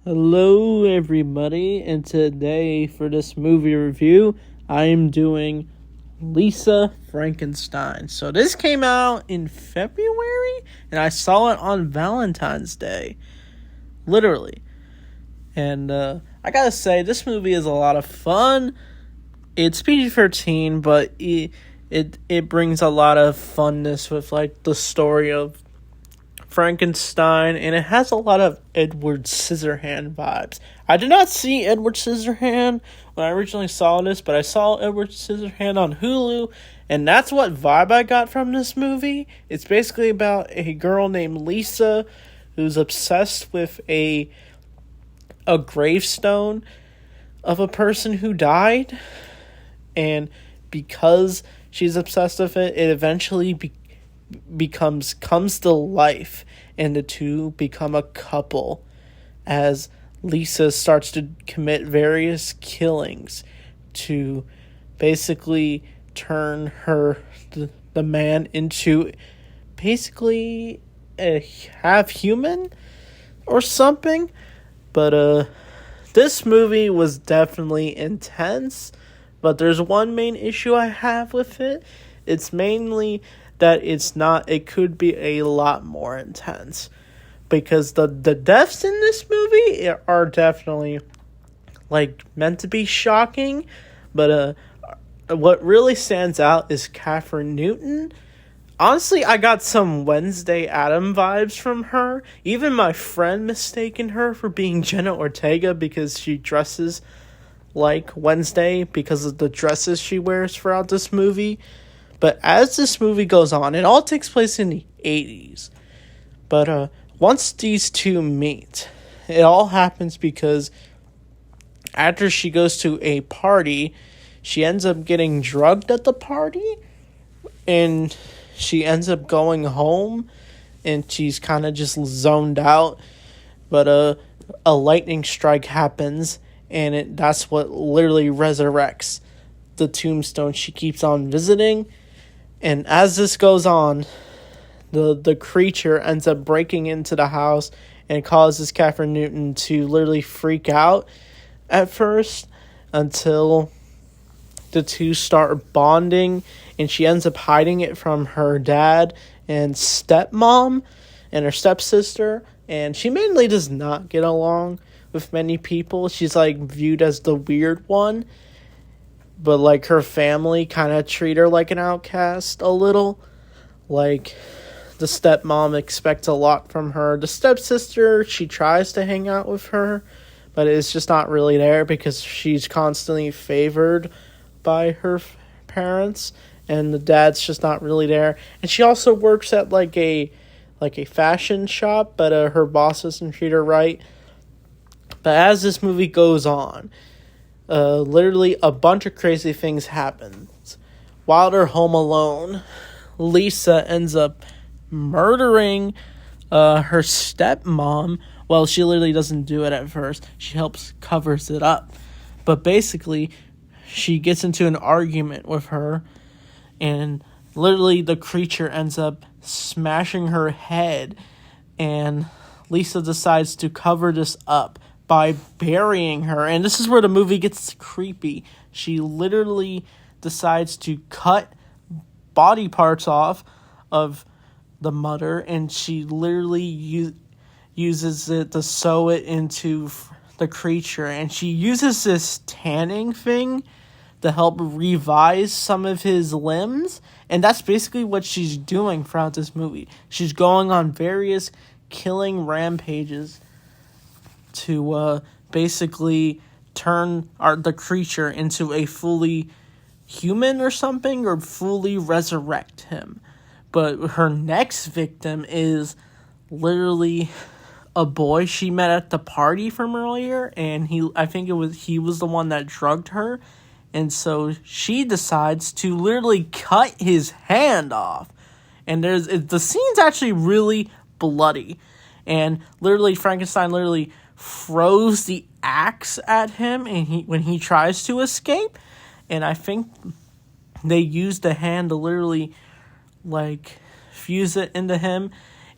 Hello, everybody, and today for this movie review, I am doing Lisa Frankenstein. So this came out in February, and I saw it on Valentine's Day, literally. And I gotta say, this movie is a lot of fun. It's PG-13, but it brings a lot of funness with like the story of Frankenstein, and it has a lot of Edward Scissorhand vibes. I did not see Edward Scissorhand when I originally saw this, but I saw Edward Scissorhand on Hulu, and that's what vibe I got from this movie. It's basically about a girl named Lisa who's obsessed with a gravestone of a person who died, and because she's obsessed with it, it eventually comes to life, and the two become a couple as Lisa starts to commit various killings to basically turn the man into basically a half human or something. But this movie was definitely intense, but there's one main issue I have with it. It's mainly that it could be a lot more intense, because the deaths in this movie are definitely like meant to be shocking, but what really stands out is Kathryn Newton. Honestly, I got some Wednesday Adam vibes from her. Even my friend mistaken her for being Jenna Ortega because she dresses like Wednesday because of the dresses she wears throughout this movie. But as this movie goes on, it all takes place in the 80s. But once these two meet, it all happens because after she goes to a party, she ends up getting drugged at the party, and she ends up going home, and she's kind of just zoned out. But a lightning strike happens, and that's what literally resurrects the tombstone she keeps on visiting. And as this goes on, the creature ends up breaking into the house and causes Kathryn Newton to literally freak out at first until the two start bonding, and she ends up hiding it from her dad and stepmom and her stepsister, and she mainly does not get along with many people. She's like viewed as the weird one, but like her family kind of treat her like an outcast a little. Like the stepmom expects a lot from her. The stepsister, she tries to hang out with her, but it's just not really there because she's constantly favored by her parents, and the dad's just not really there. And she also works at like a fashion shop, but her boss doesn't treat her right. But as this movie goes on, literally a bunch of crazy things happen. While they're home alone, Lisa ends up murdering her stepmom. Well, she literally doesn't do it at first. She covers it up. But basically, she gets into an argument with her, and literally the creature ends up smashing her head, and Lisa decides to cover this up by burying her. And this is where the movie gets creepy. She literally decides to cut body parts off of the mother, and she literally uses it to sew it into the creature. And she uses this tanning thing to help revise some of his limbs. And that's basically what she's doing throughout this movie. She's going on various killing rampages to basically turn the creature into a fully human or something, or fully resurrect him. But her next victim is literally a boy she met at the party from earlier, and he was the one that drugged her, and so she decides to literally cut his hand off. And the scene's actually really bloody, and literally Frankenstein literally throws the axe at him, and when he tries to escape, and I think they use the hand to literally like fuse it into him,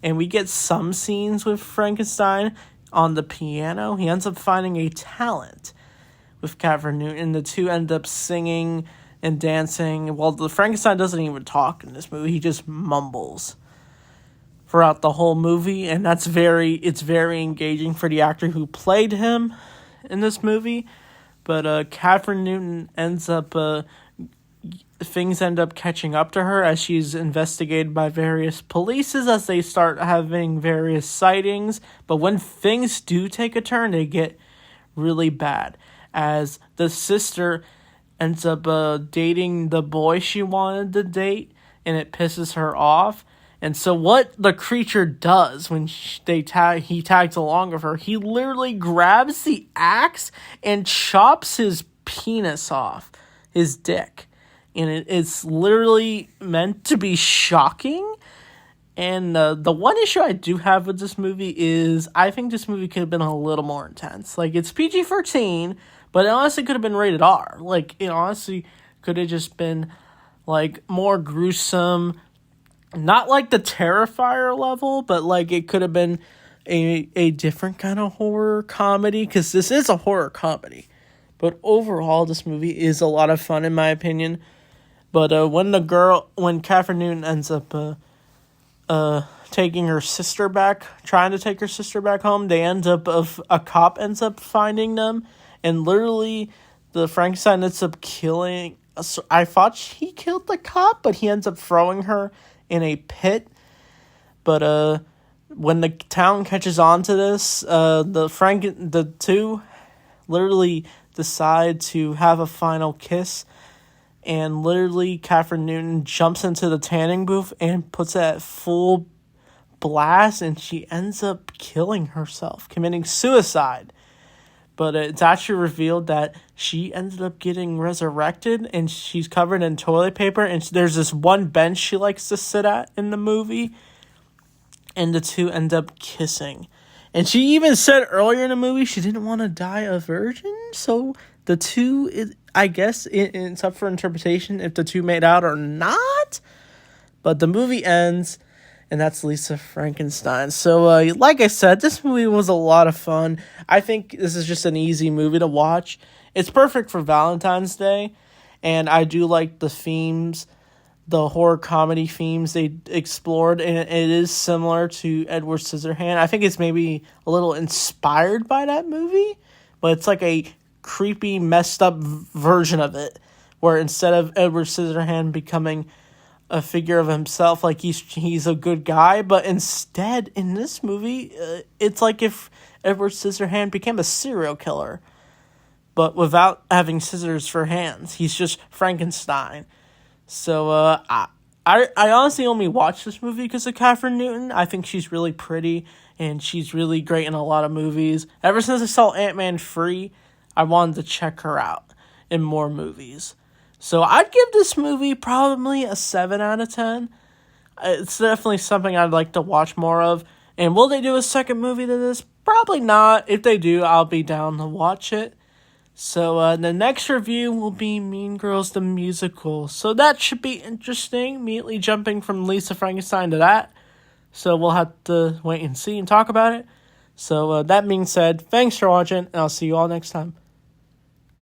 and we get some scenes with Frankenstein on the piano. He ends up finding a talent with Kathryn Newton. The two end up singing and dancing. Well, the Frankenstein doesn't even talk in this movie. He just mumbles throughout the whole movie, and it's very engaging for the actor who played him in this movie. But Kathryn Newton ends up things end up catching up to her as she's investigated by various polices as they start having various sightings. But when things do take a turn, they get really bad, as the sister ends up dating the boy she wanted to date, and it pisses her off. And so what the creature does when he tags along with her, he literally grabs the axe and chops his penis off, his dick. And it's literally meant to be shocking. And the one issue I do have with this movie is I think this movie could have been a little more intense. Like, it's PG-13, but it honestly could have been rated R. Like, it honestly could have just been, like, more gruesome. Not like the Terrifier level, but, like, it could have been a different kind of horror comedy. Because this is a horror comedy. But overall, this movie is a lot of fun, in my opinion. But when Kathryn Newton ends up taking her sister back, trying to take her sister back home, a cop ends up finding them, and literally the Frankenstein ends up killing. So I thought he killed the cop, but he ends up throwing her in a pit. But when the town catches on to this, the two literally decide to have a final kiss. And literally, Kathryn Newton jumps into the tanning booth and puts it at full blast, and she ends up killing herself, committing suicide. But it's actually revealed that she ended up getting resurrected, and she's covered in toilet paper, and there's this one bench she likes to sit at in the movie, and the two end up kissing. And she even said earlier in the movie she didn't want to die a virgin, so the two, I guess it's up for interpretation if the two made out or not. But the movie ends, and that's Lisa Frankenstein. So, like I said, this movie was a lot of fun. I think this is just an easy movie to watch. It's perfect for Valentine's Day, and I do like the themes, the horror comedy themes they explored, and it is similar to Edward Scissorhands. I think it's maybe a little inspired by that movie, but it's like a creepy, messed up version of it, where instead of Edward Scissorhands becoming a figure of himself, like he's a good guy, but instead in this movie, it's like if Edward Scissorhands became a serial killer, but without having scissors for hands. He's just Frankenstein. So I honestly only watched this movie because of Kathryn Newton. I think she's really pretty, and she's really great in a lot of movies. Ever since I saw Ant-Man 3, I wanted to check her out in more movies. So I'd give this movie probably a 7 out of 10. It's definitely something I'd like to watch more of. And will they do a second movie to this? Probably not. If they do, I'll be down to watch it. So the next review will be Mean Girls the Musical. So that should be interesting. Immediately jumping from Lisa Frankenstein to that. So we'll have to wait and see and talk about it. So that being said, thanks for watching, and I'll see you all next time.